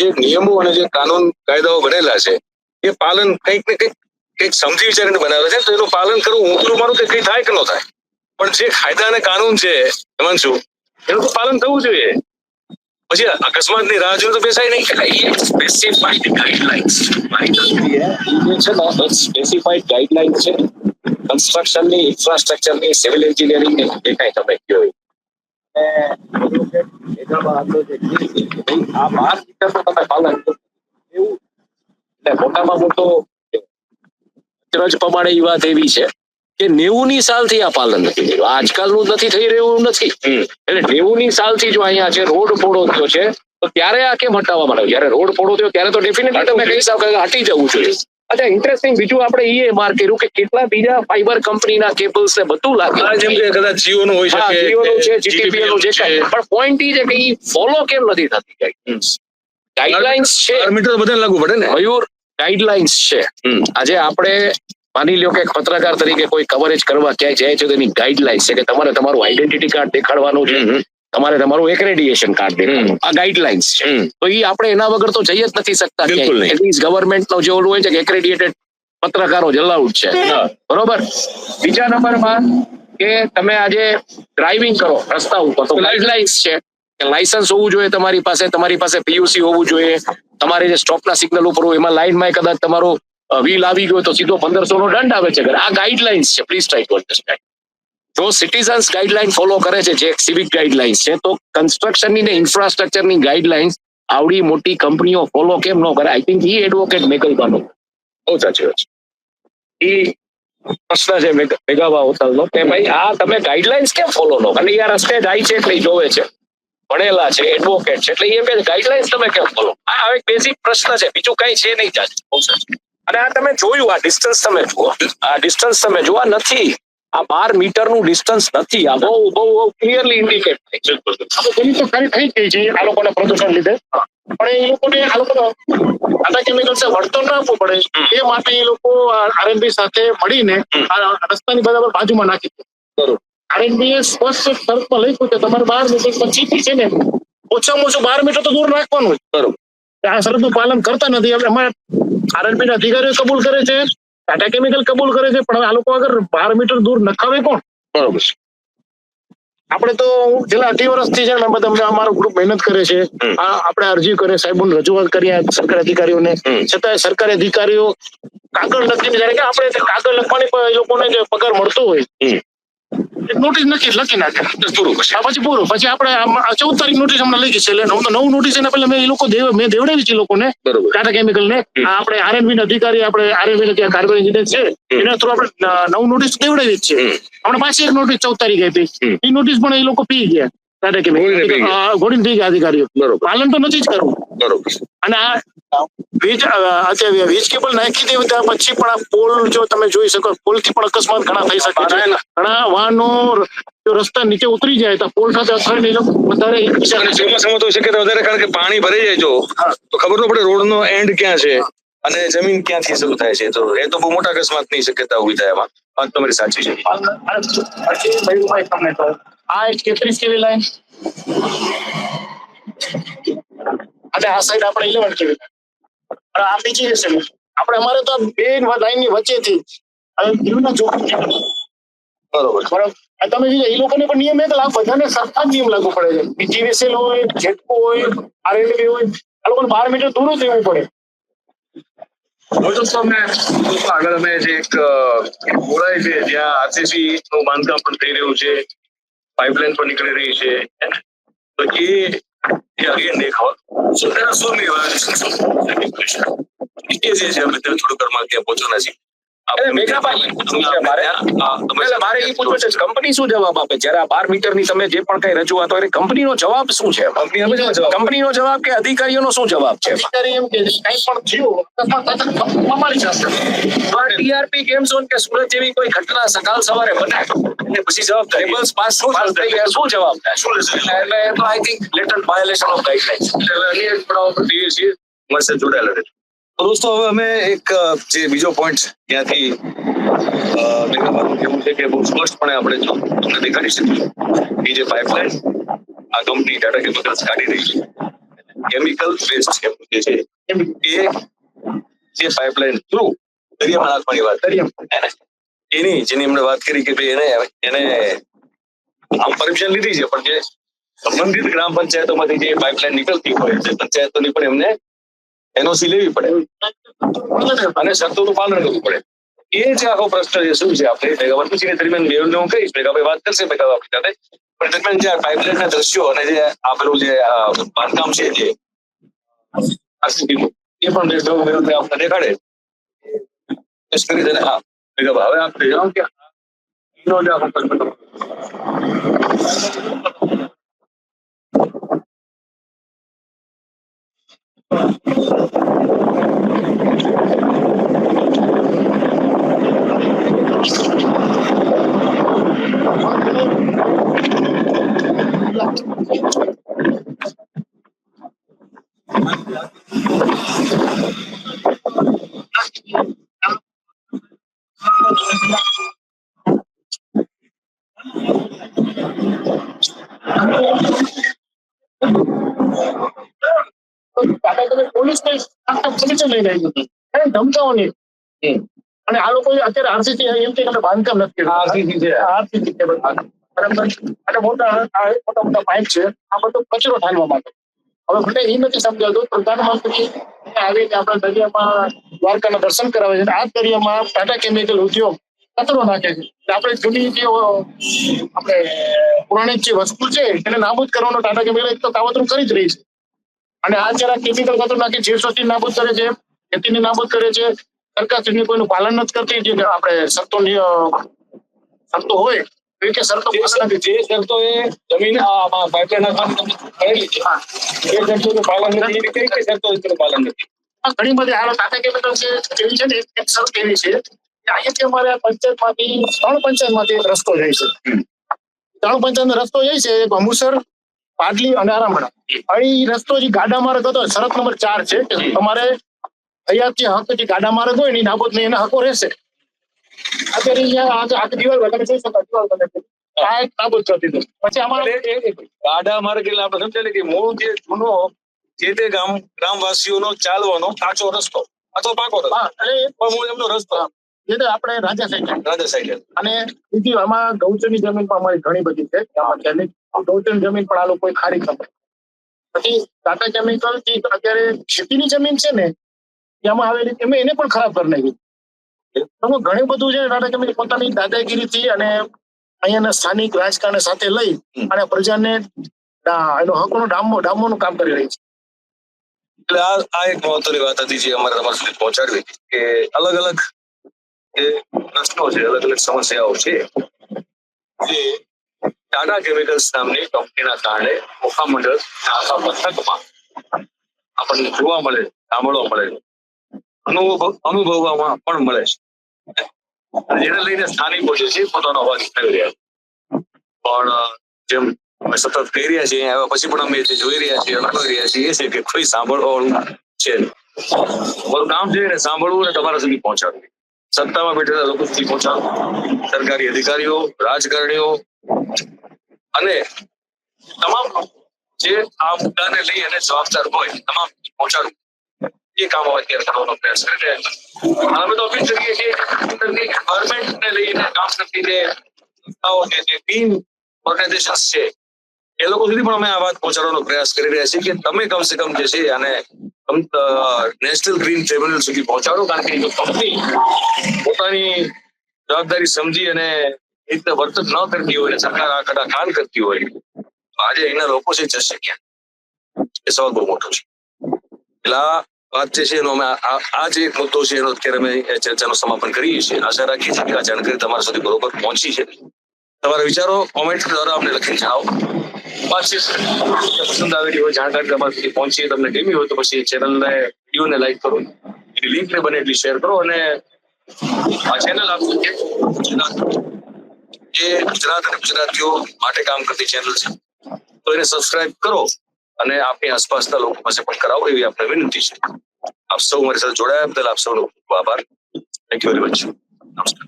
જે નિયમો અને જે કાનૂન કાયદાઓ બનેલા છે એ પાલન કંઈક ને કંઈક સમજી વિચારીને બનાવે છે, તો એનું પાલન કરવું હું તો માનું કે કઈ થાય કે ન થાય, પણ જે કાયદા અને કાનૂન છે હિમાંશુ, એનું તો પાલન થવું જોઈએ. પછી અકસ્માતની રાહ જોઈને તો બેસાય નહીં. સ્પેસિફાઈડ ગાઈડલાઇન્સ છે, સ્પેસિફાઈડ ગાઈડલાઇન્સ છે કન્સ્ટ્રક્શનની, ઇન્ફ્રાસ્ટ્રક્ચરની, સિવિલ એન્જિનિયરિંગની, જે કાંઈ તમે કહો આ 12 મીટરનું તમે પાલન કરો એવું. એટલે મોટામાં મોટો અચરજ પ્રમાણે એ વાત એવી છે કે 90ની સાલથી આ પાલન નથી થયું, આજકાલનું નથી થઈ રહ્યું નથી. એટલે 90ની સાલથી જો અહીંયા છે રોડ પોળો થયો છે તો ત્યારે આ કેમ હટાવવામાં આવ્યો? જયારે રોડ પોળો થયો ત્યારે તો ડેફિનેટલી તમે કહી શકો કે હટી જવું જોઈએ. અચ્છા, ઇન્ટરેસ્ટિંગ બીજું આપણે એ માર્ક કર્યું કે કેટલા બીજા ફાઈબર કંપનીના કેબલ્સ ને બધું લાગે, જેમ કે કદાચ જીઓ નું હોઈ શકે, જીઓ નું છે, જીટીપી નું છે, પણ પોઈન્ટ એ છે કે એ ફોલો કેમ નથી થતી? ગાઈડલાઇન્સ છે, મીટર બધાને લાગુ પડે ને મયુર. ગાઈડલાઇન્સ છે. આજે આપણે માની લ્યો કે પત્રકાર તરીકે કોઈ કવરેજ કરવા ક્યાંય જાય છે તો એની ગાઈડલાઇન્સ છે કે તમારે તમારું આઈડેન્ટિટી કાર્ડ દેખાડવાનું છે, તમારે તમારું એક્રેડિએશન કાર્ડ દેખાડવાનું, આ ગાઈડલાઇન્સ છે. તો એ આપણે એના વગર તો જઈ જ નથી શકતા. ગવર્મેન્ટ નો જે ઓલું હોય છે કે એક્રેડિએટેડ પત્રકારો જ અલાઉડ છે, બરોબર. બીજા નંબરમાં કે તમે આજે ડ્રાઇવિંગ કરો રસ્તા ઉપર તો ગાઈડલાઇન્સ છે કે લાયસન્સ હોવું જોઈએ તમારી પાસે પીયુસી હોવું જોઈએ, તમારે જે સ્ટોપના સિગ્નલ ઉપર હોય એમાં લાઈનમાં કદાચ તમારો વ્હીલ આવી ગયો તો સીધો 1500 નો દંડ આવે છે. આ ગાઈડલાઇન્સ છે, પ્લીઝ ટ્રાય ટુ અન્ડરસ્ટેન્ડ. જો સિટીઝન્સ ગાઈડલાઇન ફોલો કરે છે, જે સિવિક ગાઈડલાઇન્સ છે, તો કન્સ્ટ્રક્શનની ને ઇન્ફ્રાસ્ટ્રક્ચરની ગાઈડલાઇન્સ આવડી મોટી કંપનીઓ ફોલો કેમ ન કરે? આઈ થિંક ઈ એડવોકેટ મેકલવાનો બહુ સાચી વાત છે. ઈ પ્રશ્ન છે મેઘાબા હોટલનો કે ભાઈ આ તમે ગાઈડલાઇન્સ કેમ ફોલો ન કરે? યાર રસ્તે જાય છે એટલે જોવે છે, ભણેલા છે, એડવોકેટ છે, એટલે એ કે ગાઈડલાઇન્સ તમે કેમ ફોલો? આ એક બેઝિક પ્રશ્ન છે, બીજું કઈ છે નહીં. ચાલે બહુ સાચું. અને આ તમે જોયું, આ ડિસ્ટન્સ તમે જુઓ, આ નથી, આ 12 મીટરનું ડિસ્ટન્સ નથી. આ બહુ ક્લિયરલી ઇન્ડિકેટ થાય છે. તેની તો ખરી થઈ ગઈ છે આ લોકોને પ્રદૂષણ લીધે, પણ એ લોકોને ટાટા કેમિકલ્સે વળતર ના આપવું પડે એ માટે એ લોકો આરએનબી સાથે મળીને આ રસ્તાની બરાબર બાજુમાં નાખી દે. બરોબર. આરએનબી એ સ્પષ્ટ શરતમાં લખ્યું કે તમારે 12 મીટર પછી છે ને ઓછામાં ઓછું 12 મીટર તો દૂર નાખવાનું. બરોબર. આ શરતનું પાલન કરતા નથી. હવે અમારે આરએનબી ના અધિકારીઓ કબૂલ કરે છે, ટાટા કેમિકલ કબૂલ કરે છે, પણ આ લોકો અગર 12 મીટર દૂર નખાવે કોણ? બરોબર. આપણે તો છેલ્લા 18 વર્ષથી છે ને બધા અમારું ગ્રુપ મહેનત કરે છે, આપણે અરજી કરે, સાહેબોને રજૂઆત કરીએ સરકારી અધિકારીઓને, છતાં સરકારી અધિકારીઓ કાગળ લખીને, જ્યારે કે આપણે કાગળ લખવાની એ લોકોને જે પગાર મળતો હોય નોટિસ લખી નાખે, પૂરું. પછી આપણે 14 તારીખ નોટિસ હમણાં લઈ ગઈ છે, એટલે 9 નોટિસ એના પહેલા મેં દેવડાવી છે લોકોને, ટાટા કેમિકલ ને. આપણે આરએનબી ના અધિકારી, આપણે આરએનબી ના ત્યાં કાર્બન એન્જિનિયર છે એના થ્રુ આપણે 9 નોટિસ દેવડાવી જ છે. આપણે પાછી એક નોટિસ 14 તારીખે આપી, એ નોટિસ પણ એ લોકો પી ગયા, ટાટા કેમિકલ ઘોડીને પી ગયા અધિકારીઓ. પાલન તો નથી જ કરવું. બરોબર. અને આ વીજ કેબલ નાખી દેવી ત્યાં પછી પણ આ પોલ જો તમે જોઈ શકો, પોલ થી પણ અકસ્માત ઘણા થઈ શકે છે. ઘણા વાહનો જો રસ્તા નીચે ઉતરી જાય તો પોલ સાથે અથડાઈને વધારે સમજ હોય શકે વધારે, કારણ કે પાણી ભરાઈ જાય જો તો ખબર ન પડે રોડ નો એન્ડ ક્યાં છે અને જમીન ક્યાંથી શરૂ થાય છે. તો એ તો બહુ મોટા અકસ્માતની શક્યતા ઉભી થાય એમાં. વાત તમારી સાચી છે. તમને તો આ એક 33 કેવી લાઈન અને આ સાઈડ આપણે 11 કેવી આ બીજી હશે. આપણે અમારે તો બે લાઈન ની વચ્ચેથી જીવના જોખમ. બરોબર. તમે એ લોકોને પણ નિયમ એક લાગુ, બધાને સરખા નિયમ લાગુ પડે છે. જીવીસીએલ હોય, જેટકો હોય, આરએનબી હોય, આ લોકોને 12 મીટર દૂર જ રહેવું પડે. આગળ અમે જે એક ગોળાઈ છે જ્યાં આરસીસી નું બાંધકામ પણ થઈ રહ્યું છે, પાઇપલાઇન પણ નીકળી રહી છે, તો એ અગેન દેખાવ થોડું ઘરમાં ત્યાં પહોંચવાના છે. મારે એ પૂછવું છે કંપની શું જવાબ આપે જયારે આ 12 મીટર ની તમે જે પણ કઈ રજૂઆત હોય, કંપનીનો જવાબ શું છે? કંપનીનો જવાબ કે અધિકારીઓનો શું જવાબ છે? અધિકારી એમ કે કઈ પણ થયું ટીઆરપી ગેમ ઝોન કે સુરત જેવી કોઈ ઘટના સકાલ સવારે બને એટલે પછી જવાબદારી પાસ શું જવાબ થાય? એટલે તો I think latent violation of guidelines મળશે જોડાયેલા રહેજો. દોસ્તો, હવે અમે એક જે બીજો પોઈન્ટ ત્યાંથી એવું છે કે બહુ સ્પષ્ટપણે આપણે જો તમને દેખાડી શકીશું એ જે પાઇપલાઇન આ કંપની ટાટા કેમિકલ્સ કાઢી રહી છે, કેમિકલ વેસ્ટ જે છે એ જે પાઇપલાઇન થ્રુ દરિયામાં નાખવાની વાત કરી એની જેની એમણે વાત કરી કે ભાઈ એને આમ પરમિશન લીધી છે, પણ જે સંબંધિત ગ્રામ પંચાયતોમાંથી જે પાઇપલાઇન નીકળતી હોય છે પંચાયતોની પણ એમને એનઓસી લેવી પડે અને શરતોનું પાલન કરવું પડે. એ જે આખો પ્રશ્ન છે શું છે આપણે મેગાવાટ દરમિયાન મેયરને હું કહીશ, મેગાભાઈ વાત કરશે મેગાવાટ સાથે, પણ દરમિયાન જે પાઇપલાઇનના દ્રશ્યો અને જે આપેલું જે બાંધકામ છે જે એ પણ આપણે દેખાડે. હા મેગાભાઈ હવે આપણે જણાવો કે એનો જે આખો પ્રશ્ન પોલીસ લઈને આવી હતી ધમકાઓની, અને આ લોકો અત્યારે આરસીસી એમ કે બાંધકામ નથી આરસીસી છે બરાબર, અને મોટા મોટા પાઇપ છે, આ બધો કચરો ઠાલવા માટે. હવે મને એ નથી સમજાતું પ્રધાનમંત્રી આવીને આપણા દરિયામાં દ્વારકાના દર્શન કરાવે છે, આ દરિયામાં ટાટા કેમિકલ ઉદ્યોગ કચરો નાખે છે. આપણે જૂની જે આપણે પૌરાણિક જે વસ્તુ છે એને નાબૂદ કરવાનો ટાટા કેમિકલ એક તો કાવતરું કરી જ રહી છે, અને આ જરા કેમિકલ કચરો નાખી જીવસૃષ્ટિ નાબૂદ કરે છે, ખેતીને નાબૂદ કરે છે. સરકાર કોઈનું પાલન નથી કરતી, જે આપણે શરતો હોય જે શરતો એ જમીન પાઇપલાઇન કરેલી છે એ શરતોનું પાલન નથી, કઈ કઈ શરતો પાલન નથી. ઘણી બધી હાલત ટાટા કેમિકલ છે એવી છે ને, એક શરત એવી છે કે અહીંયાથી અમારે પંચાયતમાંથી 3 પંચાયતમાંથી એક રસ્તો જાય છે, 3 પંચાયતનો રસ્તો જાય છે, એક અમુસર, પાટલી અને આરામડા. અહીં રસ્તો જે ગાડા માર્ગ હતો શરત નંબર 4 છે કે તમારે અહીંયાથી હક જે ગાડા માર્ગ હોય ને નાબૂદ નહીં એના હકો રહેશે. અત્યારે અહીંયા આખી દિવાલ તમે જોઈ શકો દિવાલ બને આ એક નાબૂદ કરી દીધું. પછી અમારે ગાડા માર્ગ એટલે આપણે સમજાય કે મૂળ જે જૂનો જે તે ગ્રામવાસીઓનો ચાલવાનો કાચો રસ્તો અથવા પાકો રસ્તો, પણ મૂળ એમનો રસ્તો એ તો આપણે રાજા સાઈડ અને બીજી આમાં ગૌચરની જમીન પણ અમારી ઘણી બધી છે, ગૌચરની જમીન પણ આ લોકો ખારી ખબર. પછી ટાટા કેમિકલ જે અત્યારે ખેતીની જમીન છે ને એમાં આવેલી એને પણ ખરાબ કરી નાખી. ઘણું બધું છે ટાટા કેમિકલ પોતાની દાદાગીરીથી અને અહીંયાના સ્થાનિક રાજકારણ સાથે લઈ અને પ્રજાને એનો હકોનો ડામવાનું કામ કરી રહી છે. એટલે આ એક મહત્વની વાત હતી જે અમારે તમારા સુધી પહોંચાડવી કે અલગ અલગ જે પ્રશ્નો છે, અલગ અલગ સમસ્યાઓ છે જે ટાટા કેમિકલ્સ નામની કંપનીના કારણે મોખા મંડળ આખા પથકમાં આપણને જોવા મળે, સાંભળવા મળે, અનુભવવામાં પણ મળે છે. જેને લઈને સ્થાનિકો જે છે પોતાનો અવાજ ઉઠાવી રહ્યા છે. પણ જેમ અમે સતત કહી રહ્યા છીએ આવ્યા પછી પણ અમે જે જોઈ રહ્યા છીએ, અનુભવી રહ્યા છીએ એ છે કે કોઈ સાંભળવાનું છે. મારું કામ છે ને સાંભળવું અને તમારા સુધી પહોંચાડવું, સત્તામાં બેઠેલા લોકો સુધી પહોંચાડવું, સરકારી અધિકારીઓ, રાજકારણીઓ અને તમામ જે આ મુદ્દાને લઈ અને જવાબદાર હોય તમામ પહોંચાડવું, એ કામ અત્યારે કરવાનો પ્રયાસ કરી રહ્યા છે. અમે તો અપીલ કરીએ છીએ ગવર્મેન્ટને લઈને કામ કરતી જે સંસ્થાઓ છે, જે ટીમ ઓર્ગેનાઇઝેશન છે એ લોકો સુધી પણ અમે આ વાત પહોંચાડવાનો પ્રયાસ કરી રહ્યા છીએ કે તમે કમસે કમ જે છે આને નેશનલ ગ્રીન ટ્રિબ્યુનલ સુધી પહોંચાડો. કારણ કે જો કંપની પોતાની જવાબદારી સમજી અને એ રીતે વર્તન ન કરતી હોય, સરકાર આ કડા કાન કરતી હોય, આજે અહીંના લોકો છે જશે ક્યાં? એ સવાલ બહુ મોટો છે. એટલે આ વાત જે છે એનો અમે આ જે એક મુદ્દો છે એનો અત્યારે અમે ચર્ચાનું સમાપન કરીએ છીએ. આશા રાખીએ છીએ કે આ જાણકારી તમારા સુધી બરોબર પહોંચી છે. તમારા વિચારો કોમેન્ટ દ્વારા અમને લખી જણાવો. પસંદ આવેલી હોય જાણકારી તમારા સુધી પહોંચી, તમને ગમી હોય તો પછી ચેનલને વિડીયોને લાઈક કરો, એની લિંકને બને એટલી શેર કરો, અને આ ચેનલ આપવું જે ગુજરાત અને ગુજરાતીઓ માટે કામ કરતી ચેનલ છે તો એને સબસ્ક્રાઇબ કરો અને આપની આસપાસના લોકો પાસે પણ કરાવો એવી આપણે વિનંતી છે. આપ સૌ મારી સાથે જોડાયા બદલ આપ સૌનો ખૂબ આભાર. Thank you very much. નમસ્કાર.